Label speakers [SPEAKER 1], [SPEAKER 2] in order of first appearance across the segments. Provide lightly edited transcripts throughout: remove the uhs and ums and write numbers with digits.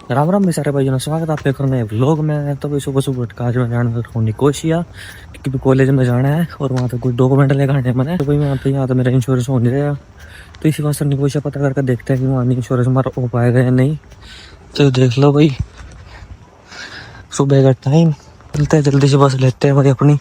[SPEAKER 1] राम राम सारे भाइयों, स्वागत है आपके घर में व्लॉग में। तो भाई सुबह सुबह उठ के आज मैं जाना था निकोशिया, क्योंकि कॉलेज में जाना है और वहाँ पे कुछ डॉक्यूमेंट लेकर आने हैं मैंने। तो भाई मैं पे यहाँ तो मेरा इंश्योरेंस हो नहीं रहा, तो इसी वास्ते निकोशिया पता करके देखते हैं कि वहाँ इंश्योरेंस हमारा हो पाएगा या नहीं। तो देख लो भाई, सुबह का टाइम, चलते हैं जल्दी से बस लेते हैं भाई अपनी।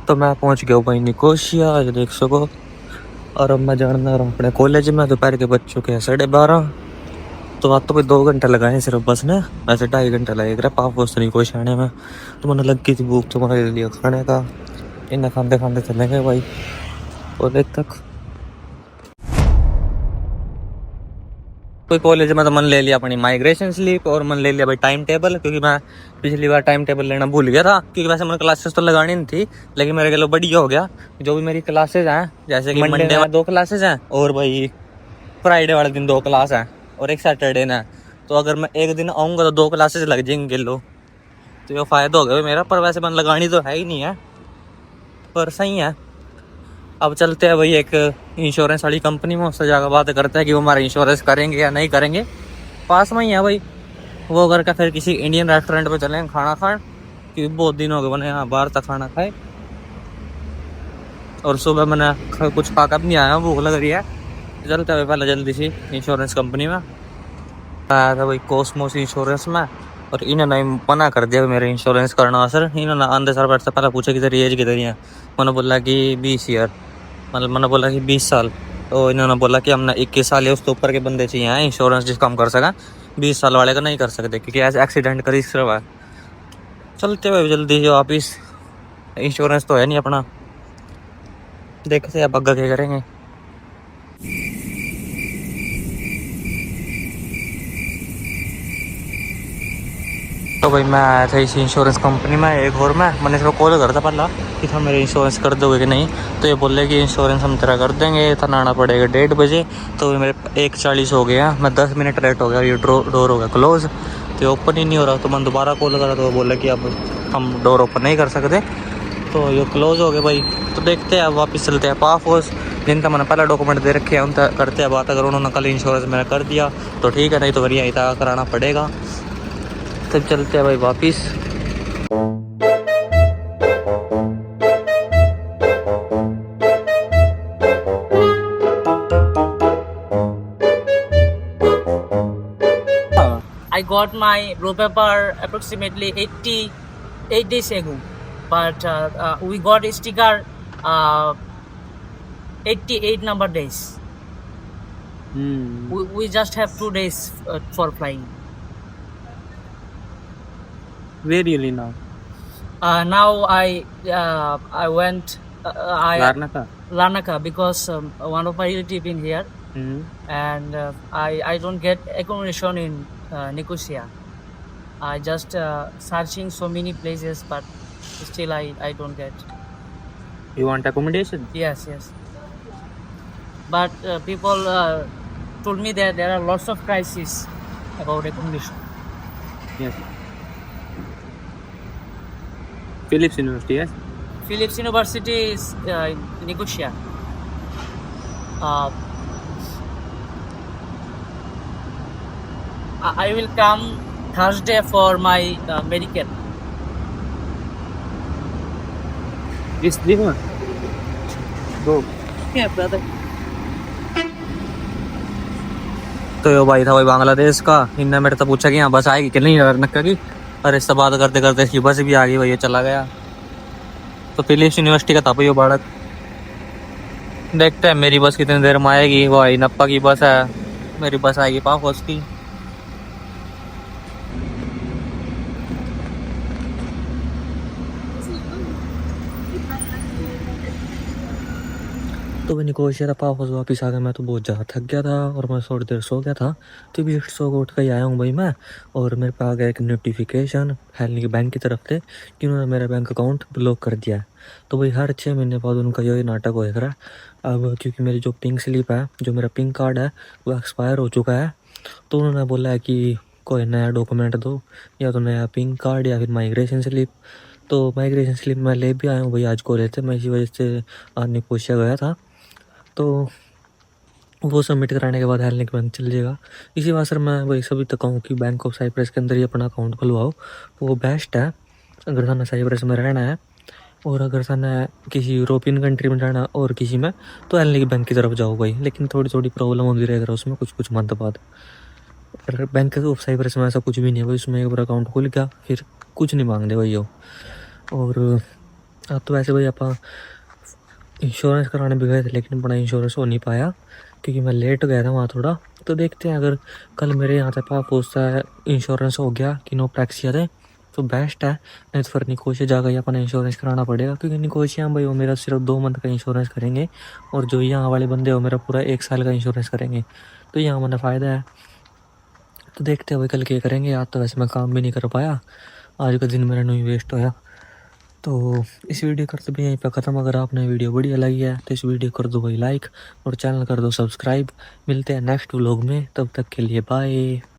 [SPEAKER 1] तो मैं पहुंच गया हूँ भाई निकोशिया, ये देख सको। और अब मैं जाना रहा हूँ अपने कॉलेज में। दोपहर के बज चुके हैं 12:30। तो आज तो भाई 2 घंटे लगाए सिर्फ बस ने, वैसे 2.5 घंटे लगेगा पास निकोशिया आने में। तो मैंने लग गई थी भूख तुम्हारे लिए खाने का, इन्हें खाते खाते चलेंगे भाई कॉलेज तक। कोई कॉलेज में तो मन ले लिया अपनी माइग्रेशन स्लिप और मन ले लिया भाई टाइम टेबल, क्योंकि मैं पिछली बार टाइम टेबल लेना भूल गया था। क्योंकि वैसे मैंने क्लासेस तो लगानी नहीं थी, लेकिन मेरे लिए बढ़िया हो गया। जो भी मेरी क्लासेस हैं, जैसे कि मंडे में 2 क्लासेस हैं और भाई फ्राइडे वाले दिन 2 क्लास हैं और एक सैटरडे ना। तो अगर मैं एक दिन आऊँगा तो 2 क्लासेस लग जाएंगे लो, तो ये फ़ायदा हो गया मेरा। पर वैसे मन लगानी तो है ही नहीं है, पर सही है। अब चलते हैं भाई एक इंश्योरेंस वाली कंपनी में, उससे जाकर बात करते हैं कि वो हमारा इंश्योरेंस करेंगे या नहीं करेंगे। पास में ही है भाई, वो करके फिर किसी इंडियन रेस्टोरेंट पे चलेंगे खाना खान, क्योंकि बहुत दिन हो गए मैंने यहाँ बाहर तक खाना खाए। और सुबह मैंने कुछ खा कर नहीं आया, भूख लग रही है। चलते हुए पहले जल्दी सी इंश्योरेंस कंपनी में आया था भाई, कॉस्मोस इंश्योरेंस में। और इन्होंने मना कर दिया मेरे इंश्योरेंस करना। सर इन्होंने आंधे सर बैठ से पहले पूछा कि तेरी एज कितनी है। मैंने बोला कि 20 ईयर, मतलब मैंने बोला कि 20 साल। तो इन्होंने बोला कि हमने 21 साल या उसके ऊपर के बंदे चाहिए हैं इंश्योरेंस जिसका हम कर सकें, 20 साल वाले का नहीं कर सकते, क्योंकि ऐसे एक्सीडेंट का रिस्क रहा है। चलते हुए जल्दी जो वापिस, इंश्योरेंस तो है नहीं अपना, देखते अब आगे क्या करेंगे। तो भाई मैं आया था इस इंश्योरेंस कंपनी में एक और मैंने इसको कॉल करा था पहला कि था मेरे इंश्योरेंस कर दोगे कि नहीं। तो ये बोले कि इंश्योरेंस हम तेरा कर देंगे, था आना पड़ेगा 1:30 बजे। तो मेरे 1:40 हो गया, मैं 10 मिनट लेट हो गया, ये डोर हो गया क्लोज, तो ये ओपन ही नहीं हो रहा। तो मैंने दोबारा कॉल करा तो वो बोले कि अब हम डोर ओपन नहीं कर सकते, तो ये क्लोज हो गए भाई। तो देखते हैं अब वापस चलते हैं पास, जिनका मैंने पहला डॉक्यूमेंट दे रखे हैं उनका करते हैं बात। अगर उन्होंने कल इंश्योरेंस मैंने कर दिया तो ठीक है, नहीं तो फिर यहीं तक कराना पड़ेगा। तब चलते हैं भाई वापिस।
[SPEAKER 2] I got my blue paper approximately 88 days ago, but we got a sticker 88 number days. We just have 2 days for flying.
[SPEAKER 1] Where you live now?
[SPEAKER 2] Now I went
[SPEAKER 1] Larnaca.
[SPEAKER 2] Larnaca because one of my relative in here, and I don't get accommodation in Nicosia. I just searching so many places, but still I don't get.
[SPEAKER 1] You want accommodation?
[SPEAKER 2] Yes. But people told me that there are lots of crises about accommodation.
[SPEAKER 1] Yes. Phillips University, yes?
[SPEAKER 2] Phillips University is in Nicosia. I will come Thursday for my medical.
[SPEAKER 1] This one? Go.
[SPEAKER 2] Yeah, brother.
[SPEAKER 1] तो यो भाई था भाई बांग्लादेश का, इनने मेरे से पूछा कि यहाँ बस आएगी कि नहीं नक्का की। और इससे बात करते करते इसकी बस भी आ गई भाई, ये चला गया। तो फिलिप्स यूनिवर्सिटी का था भाई वो बालक। देखते हैं मेरी बस कितनी देर में आएगी। वो भाई नप्पा की बस है, मेरी बस आएगी पाफोस की। तो मैं निकोशिया पाफोस वापस आ गया। मैं तो बहुत ज़्यादा थक गया था और मैं थोड़ी देर सो गया था, तो भी सो उठ कर आया हूँ भाई मैं। और मेरे पास आ गया एक नोटिफिकेशन हेल्थ बैंक की तरफ से कि उन्होंने मेरा बैंक अकाउंट ब्लॉक कर दिया। तो भाई हर 6 महीने बाद उनका यही नाटक होएगा। अब क्योंकि मेरी जो पिंक स्लिप है, जो मेरा पिंक कार्ड है, वो एक्सपायर हो चुका है। तो उन्होंने बोला है कि कोई नया डॉक्यूमेंट दो, या तो नया पिन कार्ड या फिर माइग्रेशन स्लिप। तो माइग्रेशन स्लिप मैं ले भी आया हूँ भाई आज कॉलेज से, मैं इसी वजह से आज निकोशिया गया था। तो वो सबमिट कराने के बाद हेलनिक बैंक चल जाएगा। इसी वजह से मैं वही सभी तक कहूँ कि बैंक ऑफ साइप्रस के अंदर ही अपना अकाउंट खुलवाओ, वो बेस्ट है अगर थाना साइप्रस में रहना है। और अगर थाना किसी यूरोपियन कंट्री में रहना और किसी में, तो हेलनिक बैंक की तरफ जाओ भाई। लेकिन थोड़ी थोड़ी प्रॉब्लम होती रहेगा उसमें कुछ कुछ मंथ बाद। पर बैंक ऑफ साइप्रस में ऐसा कुछ भी नहीं है भाई, उसमें एक बार अकाउंट खुल गया फिर कुछ नहीं मांगते भाई वो। और अब तो वैसे भाई आप इंश्योरेंस कराने भी गए थे, लेकिन बड़ा इंश्योरेंस हो नहीं पाया क्योंकि मैं लेट गया था वहाँ थोड़ा। तो देखते हैं अगर कल मेरे यहाँ से पास पहुँचता है इंश्योरेंस हो गया कि नो प्रैक्सिया थे तो बेस्ट है, नहीं तो फिर निकोशिया जाकर ही अपना इंश्योरेंस कराना पड़ेगा। क्योंकि निकोशिया भाई वो मेरा सिर्फ 2 मंथ का इंश्योरेंस करेंगे, और जो यहाँ वाले बंदे वो मेरा पूरा 1 साल का इंश्योरेंस करेंगे। तो यहाँ मैंने फ़ायदा है। तो देखते हैं भाई कल क्या करेंगे। आज तो वैसे मैं काम भी नहीं कर पाया, आज का दिन मेरा नहीं वेस्ट होया। तो इस वीडियो करते भी यहीं पर ख़त्म। अगर आपने वीडियो बढ़िया लगी है तो इस वीडियो कर दो भाई लाइक, और चैनल कर दो सब्सक्राइब। मिलते हैं नेक्स्ट व्लॉग में, तब तक के लिए बाय।